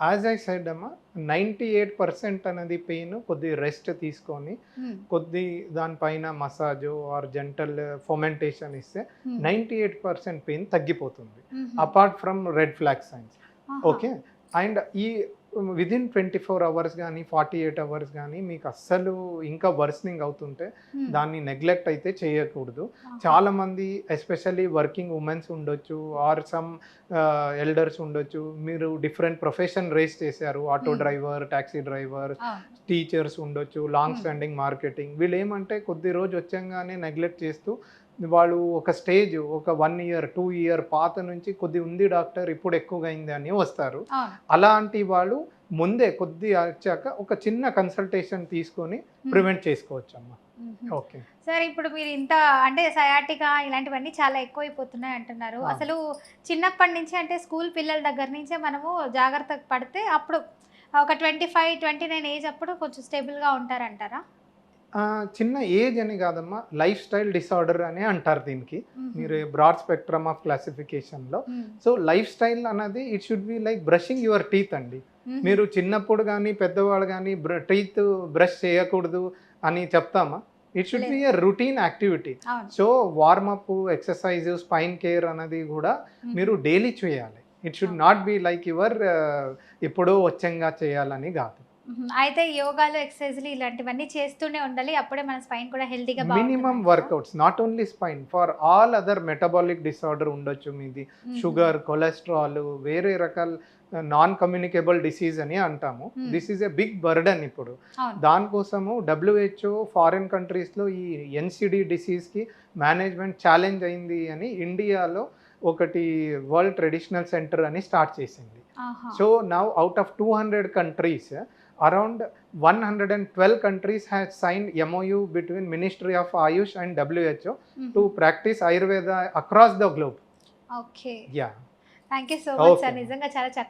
As I said అమ్మా 98% అనేది pain కొద్ది రెస్ట్ తీసుకొని హ్మ్. కొద్ది దానిపైన మసాజు ఆర్ జెంటల్ ఫొమెంటేషన్ ఇస్తే హ్మ్. 98% పెయిన్ తగ్గిపోతుంది హుహు. Apart from red flag science. ఆహా! ఓకే. అండ్ ఈ విదిన్ 24 అవర్స్ కానీ 48 అవర్స్ కానీ మీకు అస్సలు ఇంకా వర్స్నింగ్ అవుతుంటే హ్మ్. దాన్ని నెగ్లెక్ట్ అయితే చేయకూడదు. ఆహా! చాలామంది ఎస్పెషల్లీ వర్కింగ్ ఉమెన్స్ ఉండొచ్చు ఆర్ సమ్ ఎల్డర్స్ ఉండొచ్చు. మీరు డిఫరెంట్ ప్రొఫెషన్ రేస్ చేశారు. ఆటో హ్మ్. డ్రైవర్, టాక్సీ డ్రైవర్, అవును. టీచర్స్ ఉండొచ్చు, లాంగ్ హ్మ్. Standing marketing. వీళ్ళు ఏమంటే కొద్ది రోజు వచ్చంగానే నెగ్లెక్ట్ చేస్తూ వాళ్ళు ఒక స్టేజ్ ఒక 1 ఇయర్, 2 ఇయర్ పాత నుంచి కొద్ది ఉంది డాక్టర్ ఇప్పుడు ఎక్కువగా అయింది అని వస్తారు. అవును. అలాంటి వాళ్ళు ముందే కొద్ది వచ్చాక ఒక చిన్న కన్సల్టేషన్ తీసుకొని హ్మ్. ప్రివెంట్ చేసుకోవచ్చమ్మా. హుహు. ఓకే. సరే ఇప్పుడు మీరు ఇంత అంటే సయాటికా ఇలాంటివన్నీ చాలా ఎక్కువైపోతున్నాయి అంటున్నారు. ఆ! అసలు చిన్నప్పటి నుంచి అంటే స్కూల్ పిల్లల దగ్గర నుంచే మనము జాగ్రత్త పడితే అప్పుడు ఒక 25, 29 ఏజ్ అప్పుడు కొంచెం స్టేబుల్‌గా ఉంటారంటారా? చిన్న ఏజ్ అని కాదమ్మా. లైఫ్ స్టైల్ డిసార్డర్ అని అంటారు దీనికి. హుహు. మీరు బ్రాడ్ స్పెక్ట్రమ్ ఆఫ్ క్లాసిఫికేషన్‌లో. హ్మ్. సో, లైఫ్ స్టైల్ అన్నది it should be like brushing your teeth అండి. హుహు. మీరు చిన్నప్పుడు గానీ, పెద్దవాళ్ళు గానీ టీత్ బ్రష్ చేయకూడదు అని చెప్తామా? ఇట్ షుడ్ బి లేదు. A routine activity. అవును. So, warmup, exercise, spine care అనేది గూడా మీరు హుహు. డైలీ చేయాలి. It should okay. Not be like your ఎప్పుడో వచ్చంగా చేయాలని గాదు. హుహు. అయితే యోగాలు, ఎక్సర్‌సైజులు ఇలాంటివన్నీ చేస్తూనే ఉండాలి. అప్పుడే మన స్పైన్ కూడా హెల్తీగా మినిమమ్ బావుంటుందంటారా? Workouts not only spine for all other metabolic disorder ఉండొచ్చు మీది. హుహుహు. షుగర్, కొలెస్ట్రాల్, వేరే రకాల నాన్ కమ్యూనికేబుల్ డిసీజ్ అని అంటాము. Hmm. This is a big burden ఇప్పుడు. అవును. దానికోసము డబ్ల్యూహెచ్ఓ ఫారిన్ కంట్రీస్‌లో ఈ ఎన్‌సిడి డిసీజ్‌కి మేనేజ్‌మెంట్ ఛాలెంజ్ అయింది అని ఇండియాలో ఒకటి వరల్డ్ ట్రెడిషనల్ సెంటర్ అని స్టార్ట్ చేసింది. ఆహా! So, now out of 200 countries around 112 countries has signed MOU between Ministry of Ayush and WHO హుహు. to practice Ayurveda across the globe. Okay. Yeah. Thank you so much Okay. Sir. నిజంగా చాలా చక్కగా